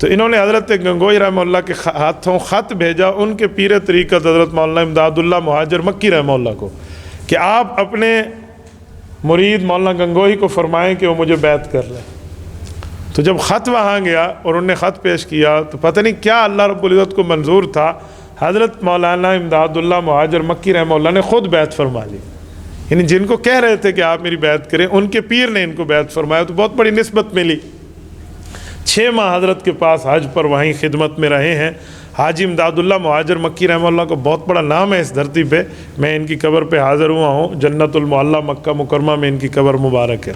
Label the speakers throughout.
Speaker 1: تو انہوں نے حضرت گنگوئی رحمہ اللہ کے ہاتھوں خط بھیجا ان کے پیر طریقت حضرت مولانا امداد اللہ مہاجر مکی رحمہ اللہ کو کہ آپ اپنے مرید مولانا گنگوئی کو فرمائیں کہ وہ مجھے بیعت کر لیں۔ تو جب خط وہاں گیا اور انہوں نے خط پیش کیا تو پتہ نہیں کیا اللہ رب العزت کو منظور تھا، حضرت مولانا امداد اللہ مہاجر مکی رحمہ اللہ نے خود بیعت فرما لی۔ یعنی جن کو کہہ رہے تھے کہ آپ میری بیعت کریں، ان کے پیر نے ان کو بیعت فرمایا، تو بہت بڑی نسبت ملی۔ 6 ماہ حضرت کے پاس حج پر وہیں خدمت میں رہے ہیں۔ حاجی امداد اللہ مہاجر مکی رحمہ اللہ کو بہت بڑا نام ہے اس دھرتی پہ، میں ان کی قبر پہ حاضر ہوا ہوں، جنت المعلیٰ مکہ مکرمہ میں ان کی قبر مبارک ہے۔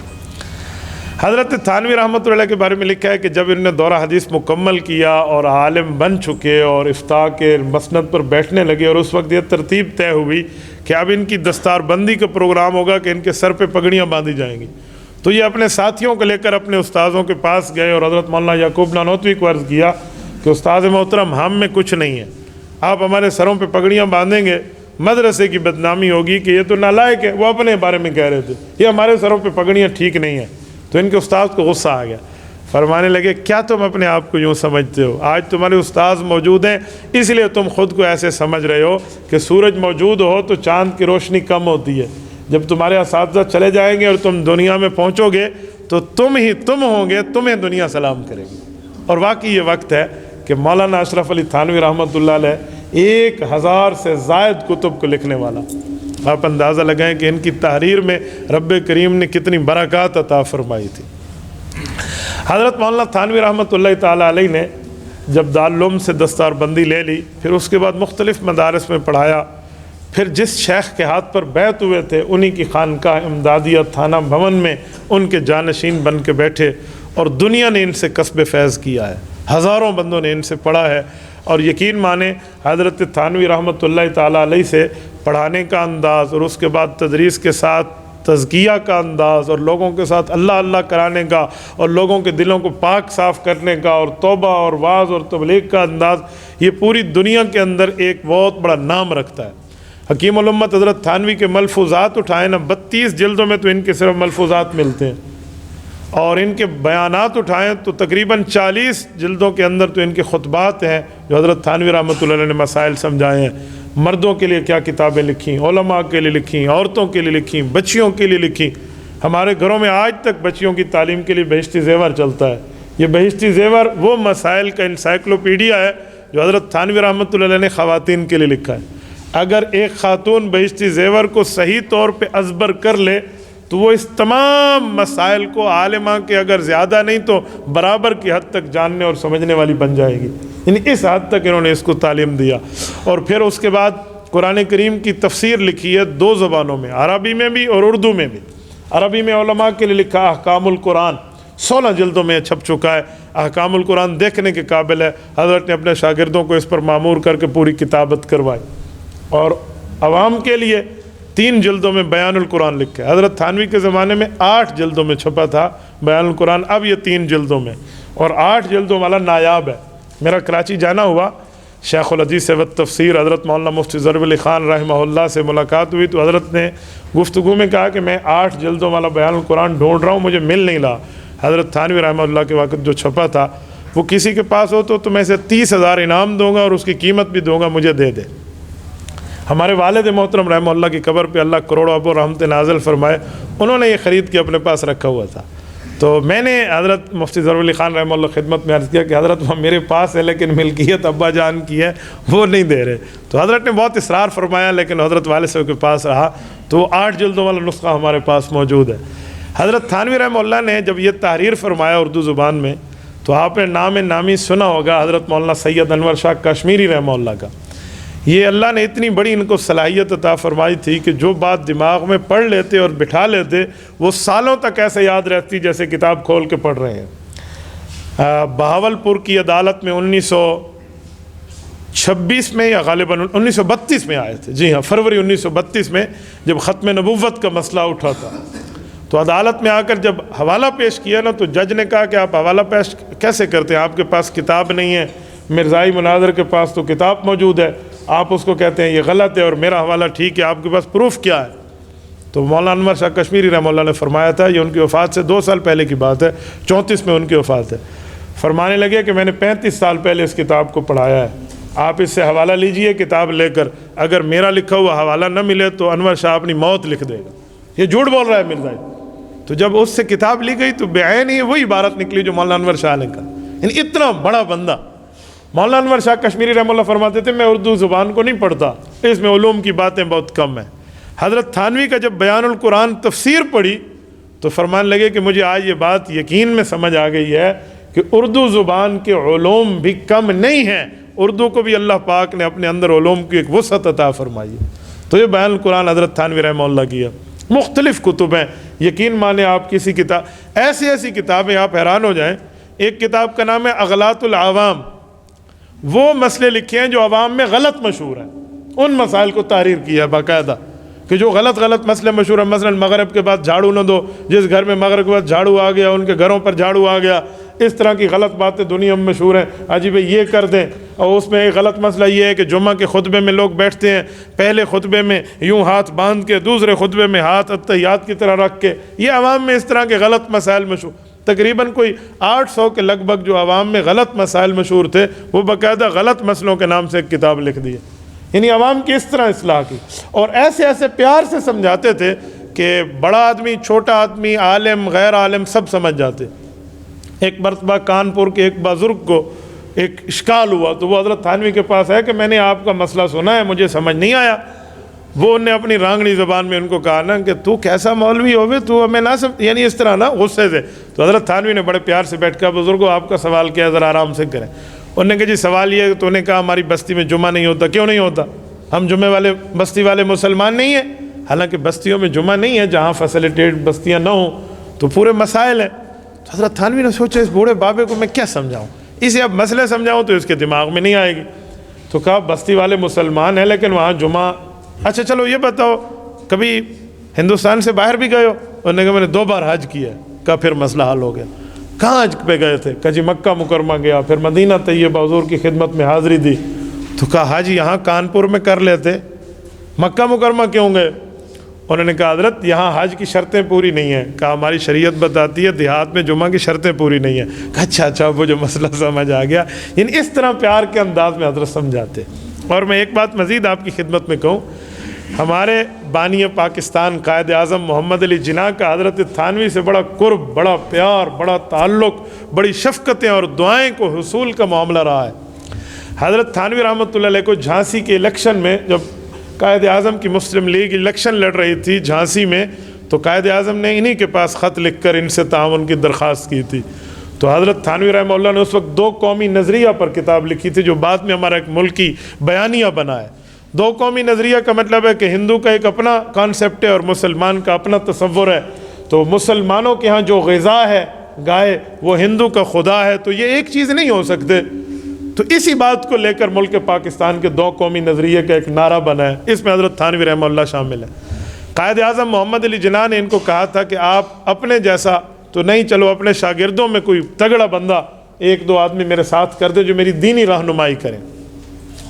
Speaker 1: حضرت تھانوی رحمۃ اللہ کے بارے میں لکھا ہے کہ جب انہوں نے دورہ حدیث مکمل کیا اور عالم بن چکے اور افتاء کے مسند پر بیٹھنے لگے، اور اس وقت یہ ترتیب طے ہوئی کہ اب ان کی دستار بندی کا پروگرام ہوگا کہ ان کے سر پہ پگڑیاں باندھی جائیں گی، تو یہ اپنے ساتھیوں کو لے کر اپنے استاذوں کے پاس گئے اور حضرت مولانا یعقوب نانوتوی کو عرض کیا کہ استاذ محترم، ہم میں کچھ نہیں ہے، آپ ہمارے سروں پہ پگڑیاں باندھیں گے، مدرسے کی بدنامی ہوگی کہ یہ تو نالائق ہے۔ وہ اپنے بارے میں کہہ رہے تھے یہ ہمارے سروں پہ پگڑیاں ٹھیک نہیں ہیں۔ تو ان کے استاذ کو غصہ آ گیا، فرمانے لگے کیا تم اپنے آپ کو یوں سمجھتے ہو؟ آج تمہارے استاذ موجود ہیں اس لیے تم خود کو ایسے سمجھ رہے ہو کہ سورج موجود ہو تو چاند کی روشنی کم ہوتی ہے، جب تمہارے اساتذہ چلے جائیں گے اور تم دنیا میں پہنچو گے تو تم ہوں گے، تمہیں دنیا سلام کرے گی۔ اور واقعی یہ وقت ہے کہ مولانا اشرف علی تھانوی رحمۃ اللہ علیہ 1000 سے زائد کتب کو لکھنے والا، آپ اندازہ لگائیں کہ ان کی تحریر میں رب کریم نے کتنی برکات عطا فرمائی تھی۔ حضرت مولانا تھانوی رحمۃ اللہ تعالیٰ علیہ نے جب دارالعلوم سے دستار بندی لے لی، پھر اس کے بعد مختلف مدارس میں پڑھایا، پھر جس شیخ کے ہاتھ پر بیعت ہوئے تھے انہی کی خانقاہ امدادیہ تھانہ بھون میں ان کے جانشین بن کے بیٹھے، اور دنیا نے ان سے کسب فیض کیا ہے، ہزاروں بندوں نے ان سے پڑھا ہے۔ اور یقین مانیں حضرت تھانوی رحمۃ اللہ تعالیٰ علیہ سے پڑھانے کا انداز اور اس کے بعد تدریس کے ساتھ تزکیہ کا انداز اور لوگوں کے ساتھ اللہ اللہ کرانے کا اور لوگوں کے دلوں کو پاک صاف کرنے کا اور توبہ اور واعظ اور تبلیغ کا انداز، یہ پوری دنیا کے اندر ایک بہت بڑا نام رکھتا ہے۔ حکیم الامت حضرت تھانوی کے ملفوظات اٹھائیں نا، 32 جلدوں میں تو ان کے صرف ملفوظات ملتے ہیں، اور ان کے بیانات اٹھائیں تو تقریباً 40 جلدوں کے اندر تو ان کے خطبات ہیں جو حضرت تھانوی رحمۃ اللہ علیہ نے مسائل سمجھائے ہیں۔ مردوں کے لیے کیا کتابیں لکھیں، علماء کے لیے لکھیں، عورتوں کے لیے لکھیں، بچیوں کے لیے لکھیں۔ ہمارے گھروں میں آج تک بچیوں کی تعلیم کے لیے بہشتی زیور چلتا ہے۔ یہ بہشتی زیور وہ مسائل کا انسائکلوپیڈیا ہے جو حضرت تھانوی رحمۃ اللہ علیہ نے خواتین کے لیے لکھا ہے۔ اگر ایک خاتون بہشتی زیور کو صحیح طور پہ ازبر کر لے تو وہ اس تمام مسائل کو عالمہ کے اگر زیادہ نہیں تو برابر کی حد تک جاننے اور سمجھنے والی بن جائے گی۔ یعنی اس حد تک انہوں نے اس کو تعلیم دیا۔ اور پھر اس کے بعد قرآن کریم کی تفسیر لکھی ہے 2 زبانوں میں، عربی میں بھی اور اردو میں بھی۔ عربی میں علماء کے لیے لکھا احکام القرآن، 16 جلدوں میں چھپ چکا ہے۔ احکام القرآن دیکھنے کے قابل ہے، حضرت نے اپنے شاگردوں کو اس پر مامور کر کے پوری کتابت کروائی۔ اور عوام کے لیے 3 جلدوں میں بیان القرآن لکھا ہے۔ حضرت تھانوی کے زمانے میں 8 جلدوں میں چھپا تھا بیان القرآن، اب یہ 3 جلدوں میں، اور 8 جلدوں والا نایاب ہے۔ میرا کراچی جانا ہوا، شیخ الحدیث و تفسیر حضرت مولانا مفتی ضرب علی خان رحمہ اللہ سے ملاقات ہوئی تو حضرت نے گفتگو میں کہا کہ میں 8 جلدوں والا بیان القرآن ڈھونڈ رہا ہوں، مجھے مل نہیں رہا۔ حضرت تھانوی رحمہ اللہ کے وقت جو چھپا تھا وہ کسی کے پاس ہو تو میں اسے 30,000 انعام دوں گا اور اس کی قیمت بھی دوں گا، مجھے دے دے۔ ہمارے والد محترم رحمہ اللہ کی قبر پہ اللہ کروڑوں ابو رحمت نازل فرمائے، انہوں نے یہ خرید کے اپنے پاس رکھا ہوا تھا۔ تو میں نے حضرت مفتی ضرب علی خان رحمہ اللہ خدمت میں عرض کیا کہ حضرت وہ میرے پاس ہے لیکن ملکیت ابا جان کی ہے، وہ نہیں دے رہے۔ تو حضرت نے بہت اصرار فرمایا لیکن حضرت والد صاحب کے پاس رہا، تو وہ 8 جلدوں والا نسخہ ہمارے پاس موجود ہے۔ حضرت تھانوی رحمہ اللہ نے جب یہ تحریر فرمایا اردو زبان میں تو آپ نے نام نامی سنا ہوگا حضرت مولانا سید انور شاہ کشمیری رحمہ اللہ کا۔ یہ اللہ نے اتنی بڑی ان کو صلاحیت عطا فرمائی تھی کہ جو بات دماغ میں پڑھ لیتے اور بٹھا لیتے وہ سالوں تک ایسے یاد رہتی جیسے کتاب کھول کے پڑھ رہے ہیں۔ بہاولپور کی عدالت میں 1926 میں یا غالباً 1932 میں آئے تھے، جی ہاں فروری 1932 میں جب ختم نبوت کا مسئلہ اٹھا تھا، تو عدالت میں آ کر جب حوالہ پیش کیا نا تو جج نے کہا کہ آپ حوالہ پیش کیسے کرتے ہیں، آپ کے پاس کتاب نہیں ہے، مرزائی مناظر کے پاس تو کتاب موجود ہے، آپ اس کو کہتے ہیں یہ غلط ہے اور میرا حوالہ ٹھیک ہے، آپ کے پاس پروف کیا ہے؟ تو مولانا انور شاہ کشمیری رحمہ اللہ نے فرمایا تھا، یہ ان کی وفات سے 2 سال پہلے کی بات ہے، 34 میں ان کی وفات ہے، فرمانے لگے کہ میں نے 35 سال پہلے اس کتاب کو پڑھایا ہے، آپ اس سے حوالہ لیجئے کتاب لے کر، اگر میرا لکھا ہوا حوالہ نہ ملے تو انور شاہ اپنی موت لکھ دے گا، یہ جھوٹ بول رہا ہے مرزا۔ تو جب اس سے کتاب لی گئی تو بعین ہی وہی عبارت نکلی جو مولانا انور شاہ نے کہا، یعنی اتنا بڑا بندہ۔ مولانا انور شاہ کشمیری رحمہ اللہ فرماتے تھے میں اردو زبان کو نہیں پڑھتا، اس میں علوم کی باتیں بہت کم ہیں۔ حضرت تھانوی کا جب بیان القرآن تفسیر پڑھی تو فرمان لگے کہ مجھے آج یہ بات یقین میں سمجھ آ گئی ہے کہ اردو زبان کے علوم بھی کم نہیں ہیں، اردو کو بھی اللہ پاک نے اپنے اندر علوم کی ایک وسعت عطا فرمائی ہے۔ تو یہ بیان القرآن حضرت تھانوی رحمہ اللہ کی ہے۔ مختلف کتب ہیں، یقین مانیں آپ کسی کتاب، ایسی کتابیں آپ حیران ہو جائیں۔ ایک کتاب کا نام ہے اغلاط العوام، وہ مسئلے لکھے ہیں جو عوام میں غلط مشہور ہیں، ان مسائل کو تحریر کیا ہے باقاعدہ، کہ جو غلط مسئلے مشہور ہیں، مثلا مغرب کے بعد جھاڑو نہ دو، جس گھر میں مغرب کے بعد جھاڑو آ گیا ان کے گھروں پر جھاڑو آ گیا، اس طرح کی غلط باتیں دنیا میں مشہور ہیں۔ حاجی بھائی یہ کر دیں، اور اس میں ایک غلط مسئلہ یہ ہے کہ جمعہ کے خطبے میں لوگ بیٹھتے ہیں، پہلے خطبے میں یوں ہاتھ باندھ کے، دوسرے خطبے میں ہاتھ اتحیات کی طرح رکھ کے، یہ عوام میں اس طرح کے غلط مسائل مشہور، تقریباً کوئی 800 کے لگ بھگ جو عوام میں غلط مسائل مشہور تھے، وہ باقاعدہ غلط مسئلوں کے نام سے ایک کتاب لکھ دی ہے، یعنی عوام کی اس طرح اصلاح کی، اور ایسے پیار سے سمجھاتے تھے کہ بڑا آدمی، چھوٹا آدمی، عالم، غیر عالم سب سمجھ جاتے۔ ایک مرتبہ کانپور کے ایک بزرگ کو ایک اشکال ہوا تو وہ حضرت تھانوی کے پاس ہے کہ میں نے آپ کا مسئلہ سنا ہے، مجھے سمجھ نہیں آیا۔ وہ نے اپنی رانگڑی زبان میں ان کو کہا نا کہ تو کیسا مولوی ہوئے، تو ہمیں نہ سمجھ، یعنی اس طرح نا غصے سے۔ تو حضرت تھانوی نے بڑے پیار سے بیٹھ کر بزرگوں آپ کا سوال کیا ہے، ذرا آرام سے کریں۔ انہوں نے کہا جی سوال یہ ہے، تو انہوں نے کہا ہماری بستی میں جمعہ نہیں ہوتا۔ کیوں نہیں ہوتا؟ ہم جمعے والے بستی والے مسلمان نہیں ہیں، حالانکہ بستیوں میں جمعہ نہیں ہے، جہاں فیسیلیٹیڈ بستیاں نہ ہوں تو پورے مسائل ہیں۔ تو حضرت تھانوی نے سوچا اس بوڑھے بابے کو میں کیا سمجھاؤں، اسے اب مسئلے سمجھاؤں تو اس کے دماغ میں نہیں آئے گی۔ تو کہا بستی والے مسلمان ہیں لیکن وہاں جمعہ، اچھا چلو یہ بتاؤ کبھی ہندوستان سے باہر بھی گئے ہو؟ انہوں نے کہا میں نے 2 بار حج کیا ہے۔ کہا پھر مسئلہ حل ہو گیا۔ کہاں حج پہ گئے تھے؟ کہا جی مکہ مکرمہ گیا، پھر مدینہ طیبہ حضور کی خدمت میں حاضری دی۔ تو کہا حج یہاں کانپور میں کر لیتے، مکہ مکرمہ کیوں گئے؟ انہوں نے کہا حضرت یہاں حج کی شرطیں پوری نہیں ہیں۔ کہا ہماری شریعت بتاتی ہے دیہات میں جمعہ کی شرطیں پوری نہیں ہیں۔ کہا اچھا وہ جو مسئلہ سمجھ آ گیا، یعنی اس طرح پیار کے انداز میں حضرت سمجھاتے۔ اور میں ایک بات مزید آپ کی خدمت میں کہوں، ہمارے بانی پاکستان قائد اعظم محمد علی جناح کا حضرت تھانوی سے بڑا قرب، بڑا پیار، بڑا تعلق، بڑی شفقتیں اور دعائیں کو حصول کا معاملہ رہا ہے۔ حضرت تھانوی رحمۃ اللہ علیہ کو جھانسی کے الیکشن میں، جب قائد اعظم کی مسلم لیگ الیکشن لڑ رہی تھی جھانسی میں، تو قائد اعظم نے انہی کے پاس خط لکھ کر ان سے تعاون کی درخواست کی تھی۔ تو حضرت تھانوی رحمہ اللہ نے اس وقت 2 قومی نظریہ پر کتاب لکھی تھی، جو بعد میں ہمارا ایک ملکی بیانیہ بنا ہے۔ 2 قومی نظریہ کا مطلب ہے کہ ہندو کا ایک اپنا کانسیپٹ ہے اور مسلمان کا اپنا تصور ہے۔ تو مسلمانوں کے ہاں جو غذا ہے گائے، وہ ہندو کا خدا ہے، تو یہ ایک چیز نہیں ہو سکتے۔ تو اسی بات کو لے کر ملک پاکستان کے 2 قومی نظریے کا ایک نعرہ بنا ہے، اس میں حضرت تھانوی رحمہ اللہ شامل ہے۔ قائد اعظم محمد علی جناح نے ان کو کہا تھا کہ آپ اپنے جیسا تو نہیں، چلو اپنے شاگردوں میں کوئی تگڑا بندہ 1-2 آدمی میرے ساتھ کر دے جو میری دینی رہنمائی کریں،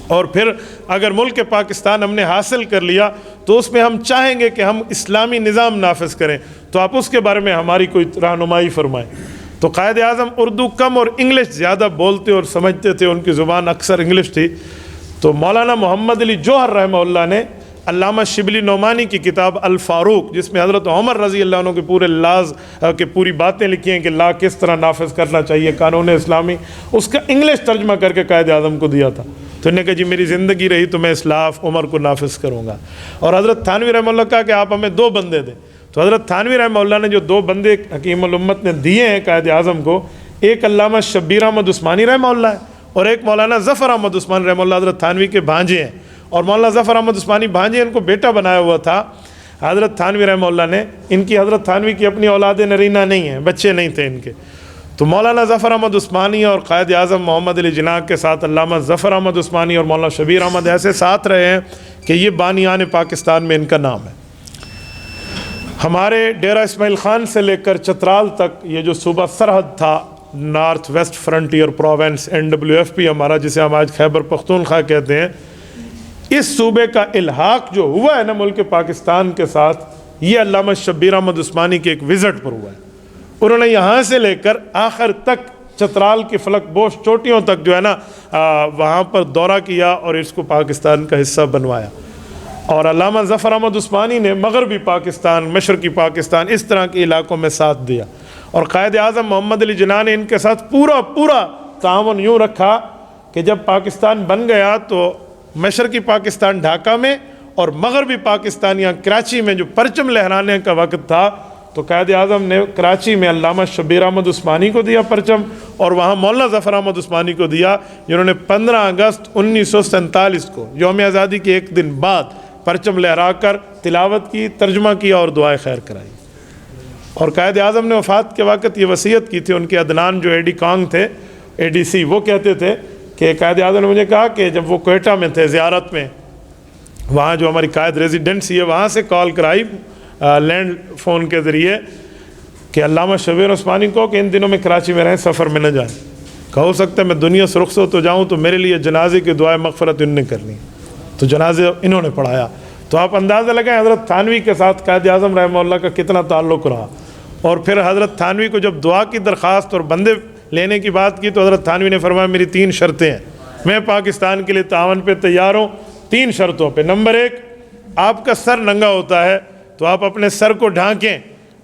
Speaker 1: اور پھر اگر ملک پاکستان ہم نے حاصل کر لیا تو اس میں ہم چاہیں گے کہ ہم اسلامی نظام نافذ کریں، تو آپ اس کے بارے میں ہماری کوئی رہنمائی فرمائیں۔ تو قائد اعظم اردو کم اور انگلش زیادہ بولتے اور سمجھتے تھے، ان کی زبان اکثر انگلش تھی۔ تو مولانا محمد علی جوہر رحمہ اللہ نے علامہ شبلی نعمانی کی کتاب الفاروق، جس میں حضرت عمر رضی اللہ عنہ کے پورے لاز کے پوری باتیں لکھی ہیں کہ لا کس طرح نافذ کرنا چاہیے قانون اسلامی، اس کا انگلش ترجمہ کر کے قائد اعظم کو دیا تھا۔ تو انہوں نے کہا جی میری زندگی رہی تو میں اسلاف عمر کو نافذ کروں گا۔ اور حضرت تھانوی رحمہ اللہ کہا کہ آپ ہمیں 2 بندے دیں۔ تو حضرت تھانوی رحمہ اللہ نے جو 2 بندے حکیم الامت نے دیے ہیں قائد اعظم کو، ایک علامہ شبیر احمد عثمانی رحمہ اللہ ہے، اور ایک مولانا ظفر احمد عثمانی رحمہ اللہ حضرت تھانوی کے بھانجے ہیں۔ اور مولانا ظفر احمد عثمانی بھانجے، ان کو بیٹا بنایا ہوا تھا حضرت تھانوی رحمہ اللہ نے۔ ان کی حضرت تھانوی کی اپنی اولاد نرینہ نہیں ہیں، بچے نہیں تھے ان کے۔ تو مولانا ظفر احمد عثمانی اور قائد اعظم محمد علی جناح کے ساتھ علامہ ظفر احمد عثمانی اور مولانا شبیر احمد ایسے ساتھ رہے ہیں کہ یہ بانیان پاکستان میں ان کا نام ہے۔ ہمارے ڈیرہ اسماعیل خان سے لے کر چترال تک یہ جو صوبہ سرحد تھا، north west frontier province NWFP ہمارا، جسے ہم آج خیبر پختونخوا کہتے ہیں، اس صوبے کا الحاق جو ہوا ہے نا ملک پاکستان کے ساتھ، یہ علامہ شبیر احمد عثمانی کے ایک وزٹ پر ہوا ہے۔ انہوں نے یہاں سے لے کر آخر تک چترال کی فلک بوش چوٹیوں تک جو ہے نا وہاں پر دورہ کیا اور اس کو پاکستان کا حصہ بنوایا. اور علامہ ظفر احمد عثمانی نے مغربی پاکستان، مشرقی پاکستان، اس طرح کے علاقوں میں ساتھ دیا. اور قائد اعظم محمد علی جناح نے ان کے ساتھ پورا تعاون یوں رکھا کہ جب پاکستان بن گیا تو مشرقی پاکستان ڈھاکہ میں اور مغربی پاکستان یہاں کراچی میں جو پرچم لہرانے کا وقت تھا تو قائد اعظم نے کراچی میں علامہ شبیر احمد عثمانی کو دیا پرچم، اور وہاں مولانا ظفر احمد عثمانی کو دیا، جنہوں نے 15 اگست 1947 کو یوم آزادی کے ایک دن بعد پرچم لہرا کر تلاوت کی، ترجمہ کیا اور دعائے خیر کرائی. اور قائد اعظم نے وفات کے وقت یہ وصیت کی تھی. ان کے عدنان جو اے ڈی کانگ تھے، اے ڈی سی، وہ کہتے تھے کہ قائد اعظم نے مجھے کہا کہ جب وہ کوئٹہ میں تھے زیارت میں، وہاں جو ہماری قائد ریزیڈنسی ہے وہاں سے کال کرائی لینڈ فون کے ذریعے کہ علامہ شبیر عثمانی کو کہ ان دنوں میں کراچی میں رہیں، سفر میں نہ جائیں. ہو سکتا ہے میں دنیا سے رخصت ہو جاؤں تو میرے لیے جنازے کی دعائے مغفرت انہوں نے کرنی. تو جنازے انہوں نے پڑھایا. تو آپ اندازہ لگائیں حضرت تھانوی کے ساتھ قائد اعظم رحمہ اللہ کا کتنا تعلق رہا. اور پھر حضرت تھانوی کو جب دعا کی درخواست اور بندے لینے کی بات کی تو حضرت تھانوی نے فرمایا میری 3 شرطیں ہیں، میں پاکستان کے لیے تعاون پہ تیار ہوں 3 شرطوں پہ. نمبر 1، آپ کا سر ننگا ہوتا ہے تو آپ اپنے سر کو ڈھانکیں،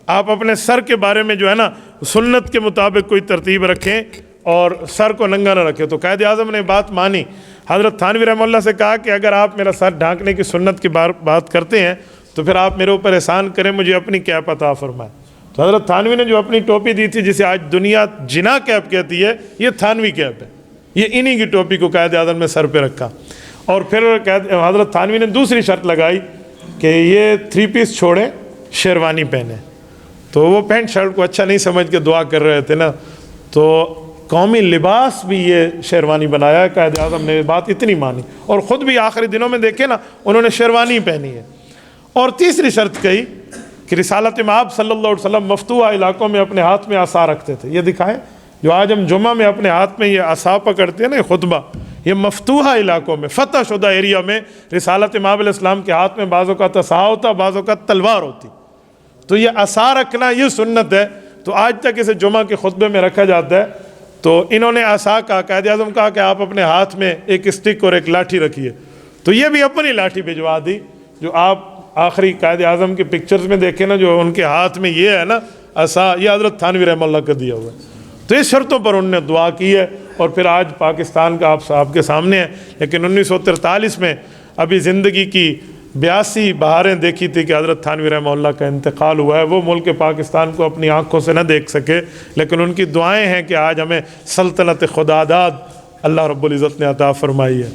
Speaker 1: آپ اپنے سر کے بارے میں جو ہے نا سنت کے مطابق کوئی ترتیب رکھیں اور سر کو ننگا نہ رکھیں. تو قائد اعظم نے بات مانی. حضرت تھانوی رحمہ اللہ سے کہا کہ اگر آپ میرا سر ڈھانکنے کی سنت کی بات کرتے ہیں تو پھر آپ میرے اوپر احسان کریں، مجھے اپنی کیپ عطا فرمائیں. تو حضرت تھانوی نے جو اپنی ٹوپی دی تھی جسے آج دنیا جنا کیپ کہتی ہے، یہ تھانوی کیپ ہے. یہ انہی کی ٹوپی کو قائد اعظم نے سر پہ رکھا. اور پھر حضرت تھانوی نے دوسری شرط لگائی کہ یہ 3 پیس چھوڑیں، شیروانی پہنیں. تو وہ پینٹ شرٹ کو اچھا نہیں سمجھ کے دعا کر رہے تھے نا، تو قومی لباس بھی یہ شیروانی بنایا ہے. قائد اعظم نے بات اتنی مانی اور خود بھی آخری دنوں میں دیکھے نا انہوں نے شیروانی پہنی ہے. اور تیسری شرط کہی کہ رسالت مآب صلی اللہ علیہ وسلم مفتوحہ علاقوں میں اپنے ہاتھ میں عصا رکھتے تھے. یہ دکھائیں جو آج ہم جمعہ میں اپنے ہاتھ میں یہ عصا پکڑتے ہیں نا، یہ خطبہ، یہ مفتوحہ علاقوں میں، فتح شدہ ایریا میں رسالت مآب علیہ السلام کے ہاتھ میں بعض اوقات عصا ہوتا، بعض اوقات تلوار ہوتی. تو یہ عصا رکھنا یہ سنت ہے. تو آج تک اسے جمعہ کے خطبے میں رکھا جاتا ہے. تو انہوں نے عصا کا، قائد اعظم کہا کہ آپ اپنے ہاتھ میں ایک اسٹک اور ایک لاٹھی رکھیے. تو یہ بھی اپنی لاٹھی بھجوا دی. جو آپ آخری قائد اعظم کے پکچرز میں دیکھیں نا، جو ان کے ہاتھ میں یہ ہے نا عصا، یہ حضرت تھانوی رحمہ اللہ کا دیا ہوا ہے. تو اس شرطوں پر انہوں نے دعا کی ہے اور پھر آج پاکستان کا آپ کے سامنے ہے. لیکن 1943 میں ابھی زندگی کی 82 بہاریں دیکھی تھی کہ حضرت تھانوی رحمہ اللہ کا انتقال ہوا ہے. وہ ملک پاکستان کو اپنی آنکھوں سے نہ دیکھ سکے، لیکن ان کی دعائیں ہیں کہ آج ہمیں سلطنت خداداد اللہ رب العزت نے عطا فرمائی ہے.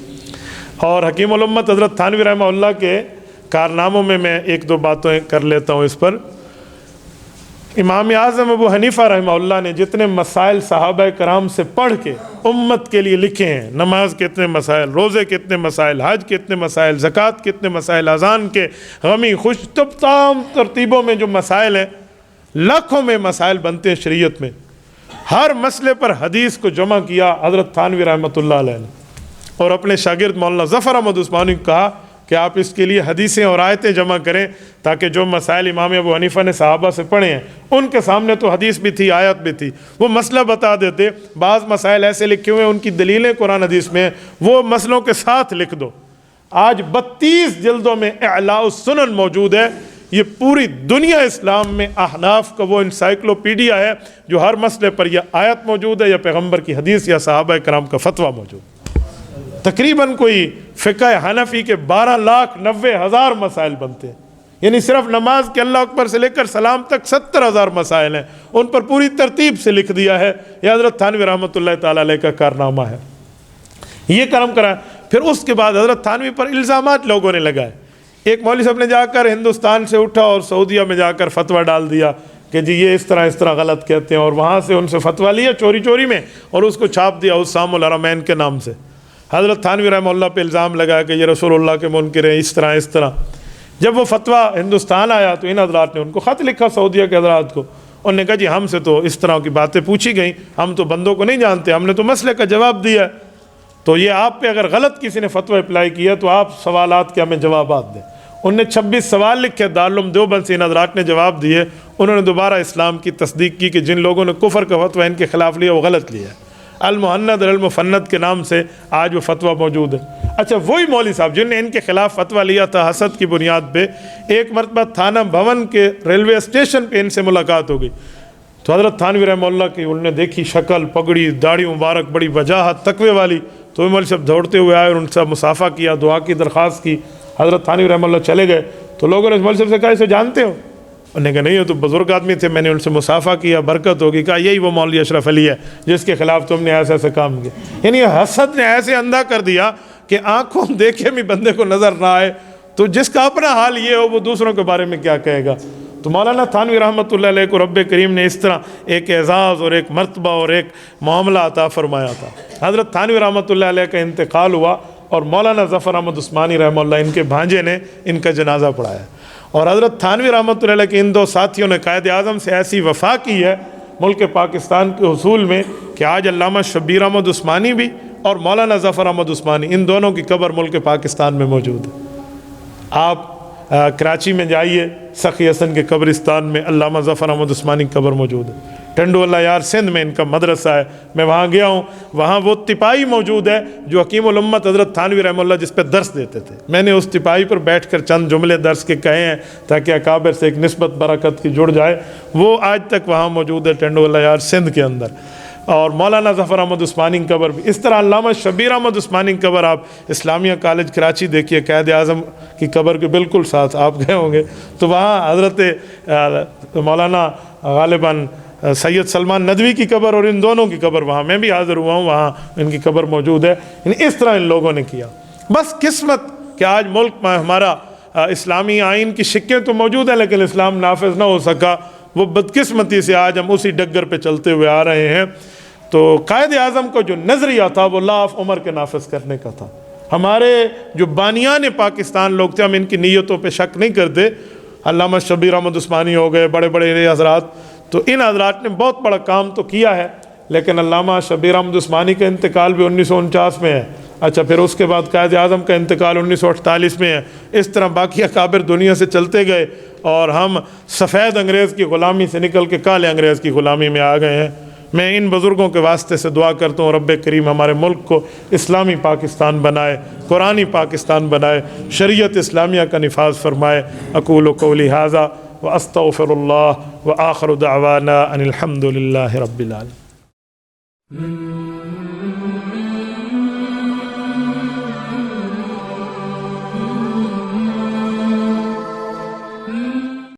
Speaker 1: اور حکیم الامت حضرت تھانوی رحمہ اللہ کے کارناموں میں 1-2 باتیں کر لیتا ہوں اس پر. امام اعظم ابو حنیفہ رحمہ اللہ نے جتنے مسائل صحابہ کرام سے پڑھ کے امت کے لیے لکھے ہیں، نماز کے اتنے مسائل، روزے کے اتنے مسائل، حج کے اتنے مسائل، زکوٰۃ کے اتنے مسائل، اذان کے، غمی خوش، تمام ترتیبوں میں جو مسائل ہیں، لاکھوں میں مسائل بنتے ہیں شریعت میں. ہر مسئلے پر حدیث کو جمع کیا حضرت تھانوی رحمۃ اللہ علیہ نے، اور اپنے شاگرد مولانا ظفر احمد عثمانی کو کہا کہ آپ اس کے لیے حدیثیں اور آیتیں جمع کریں تاکہ جو مسائل امام ابو حنیفہ نے صحابہ سے پڑھے ہیں، ان کے سامنے تو حدیث بھی تھی، آیت بھی تھی، وہ مسئلہ بتا دیتے. بعض مسائل ایسے لکھے ہوئے ہیں ان کی دلیلیں قرآن حدیث میں ہیں، وہ مسئلوں کے ساتھ لکھ دو. آج 32 جلدوں میں اعلاء السنن موجود ہے. یہ پوری دنیا اسلام میں احناف کا وہ انسائکلوپیڈیا ہے جو ہر مسئلے پر یا آیت موجود ہے یا پیغمبر کی حدیث یا صحابہ کرام کا فتویٰ موجود. تقریباً کوئی فقہ حنفی کے 12,90,000 مسائل بنتے ہیں. یعنی صرف نماز کے اللہ اکبر سے لے کر سلام تک 70,000 مسائل ہیں، ان پر پوری ترتیب سے لکھ دیا ہے. یہ حضرت تھانوی رحمۃ اللہ تعالیٰ علیہ کا کارنامہ ہے. یہ کرم کرا. پھر اس کے بعد حضرت تھانوی پر الزامات لوگوں نے لگائے. ایک مولوی صاحب نے جا کر ہندوستان سے اٹھا اور سعودیہ میں جا کر فتویٰ ڈال دیا کہ جی یہ اس طرح غلط کہتے ہیں، اور وہاں سے ان سے فتویٰ لیا چوری میں اور اس کو چھاپ دیا حسام الحرمین کے نام سے. حضرت تھانوی رحمہ اللہ پہ الزام لگایا کہ یہ رسول اللہ کے منکر ہیں، اس طرح. جب وہ فتویٰ ہندوستان آیا تو ان حضرات نے ان کو خط لکھا سعودیہ کے حضرات کو. انہوں نے کہا جی ہم سے تو اس طرح کی باتیں پوچھی گئیں، ہم تو بندوں کو نہیں جانتے، ہم نے تو مسئلے کا جواب دیا ہے. تو یہ آپ پہ اگر غلط کسی نے فتویٰ اپلائی کیا تو آپ سوالات کے ہمیں جوابات دیں. انہوں نے 26 سوال لکھے، دارالعلوم دیوبند سے ان حضرات نے جواب دیے، انہوں نے دوبارہ اسلام کی تصدیق کی کہ جن لوگوں نے کفر کا فتویٰ ان کے خلاف لیا وہ غلط لیا ہے۔ المہند اور المفند کے نام سے آج وہ فتویٰ موجود ہے۔ اچھا، وہی مولوی صاحب جن نے ان کے خلاف فتویٰ لیا تھا حسد کی بنیاد پہ، ایک مرتبہ تھانہ بھون کے ریلوے اسٹیشن پہ ان سے ملاقات ہو گئی، تو حضرت تھانوی رحمہ اللہ کی انہوں نے دیکھی شکل، پگڑی، داڑھی مبارک بڑی وجاہت تقوی والی، تو مولوی صاحب دوڑتے ہوئے آئے اور ان سے مصافحہ کیا، دعا کی درخواست کی۔ حضرت تھانوی رحمہ اللہ چلے گئے تو لوگوں نے مولوی صاحب سے کہا اسے جانتے ہو؟ انہوں نے کہا نہیں، وہ تو بزرگ آدمی تھے، میں نے ان سے مصافحہ کیا، برکت ہوگی۔ کہا یہی وہ مولوی اشرف علی ہے جس کے خلاف تم نے ایسے ایسے کام کیا۔ یعنی حسد نے ایسے اندھا کر دیا کہ آنکھوں دیکھے بھی بندے کو نظر نہ آئے، تو جس کا اپنا حال یہ ہو وہ دوسروں کے بارے میں کیا کہے گا۔ تو مولانا تھانوی رحمۃ اللہ علیہ کو رب کریم نے اس طرح ایک اعزاز اور ایک مرتبہ اور ایک معاملہ عطا فرمایا تھا۔ حضرت تھانوی رحمۃ اللہ علیہ کا انتقال ہوا اور مولانا ظفر احمد عثمانی رحمہ اللہ ان کے بھانجے نے ان کا جنازہ پڑھایا، اور حضرت تھانوی رحمۃ اللہ علیہ کے ان دو ساتھیوں نے قائد اعظم سے ایسی وفا کی ہے ملک پاکستان کے حصول میں کہ آج علامہ شبیر احمد عثمانی بھی اور مولانا ظفر احمد عثمانی ان دونوں کی قبر ملک پاکستان میں موجود ہے۔ آپ کراچی میں جائیے، سخی حسن کے قبرستان میں علامہ ظفر احمد عثمانی کی قبر موجود ہے۔ ٹنڈو اللہ یار سندھ میں ان کا مدرسہ ہے، میں وہاں گیا ہوں، وہاں وہ تپائی موجود ہے جو حکیم الامت حضرت تھانوی رحمہ اللہ جس پہ درس دیتے تھے۔ میں نے اس تپائی پر بیٹھ کر چند جملے درس کے کہے ہیں تاکہ اکابر سے ایک نسبت برکت کی جڑ جائے، وہ آج تک وہاں موجود ہے ٹنڈو اللہ یار سندھ کے اندر۔ اور مولانا ظفر احمد عثمانی کی قبر بھی اس طرح، علامہ شبیر احمد عثمانی کی قبر آپ اسلامیہ کالج کراچی دیکھیے، قائد اعظم کی قبر کے بالکل ساتھ آپ گئے ہوں گے، تو وہاں حضرت مولانا غالباً سید سلمان ندوی کی قبر اور ان دونوں کی قبر، وہاں میں بھی حاضر ہوا ہوں، وہاں ان کی قبر موجود ہے۔ یعنی اس طرح ان لوگوں نے کیا۔ بس قسمت کہ آج ملک میں ہمارا اسلامی آئین کی شکیں تو موجود ہیں لیکن اسلام نافذ نہ ہو سکا، وہ بدقسمتی سے آج ہم اسی ڈگر پہ چلتے ہوئے آ رہے ہیں۔ تو قائد اعظم کو جو نظریہ تھا وہ لا آف عمر کے نافذ کرنے کا تھا۔ ہمارے جو بانیان پاکستان لوگ تھے ہم ان کی نیتوں پہ شک نہیں کرتے، علامہ شبیر احمد عثمانی ہو گئے، بڑے بڑے حضرات، تو ان حضرات نے بہت بڑا کام تو کیا ہے، لیکن علامہ شبیر احمد عثمانی کا انتقال بھی 1949 میں ہے۔ اچھا، پھر اس کے بعد قائد اعظم کا انتقال 1948 میں ہے۔ اس طرح باقی اکابر دنیا سے چلتے گئے اور ہم سفید انگریز کی غلامی سے نکل کے کالے انگریز کی غلامی میں آ گئے ہیں۔ میں ان بزرگوں کے واسطے سے دعا کرتا ہوں رب کریم ہمارے ملک کو اسلامی پاکستان بنائے، قرآنی پاکستان بنائے، شریعت اسلامیہ کا نفاذ فرمائے۔ اقول قولی ھذا واستغفر اللہ وآخر دعوانا ان الحمد للہ رب العالمین۔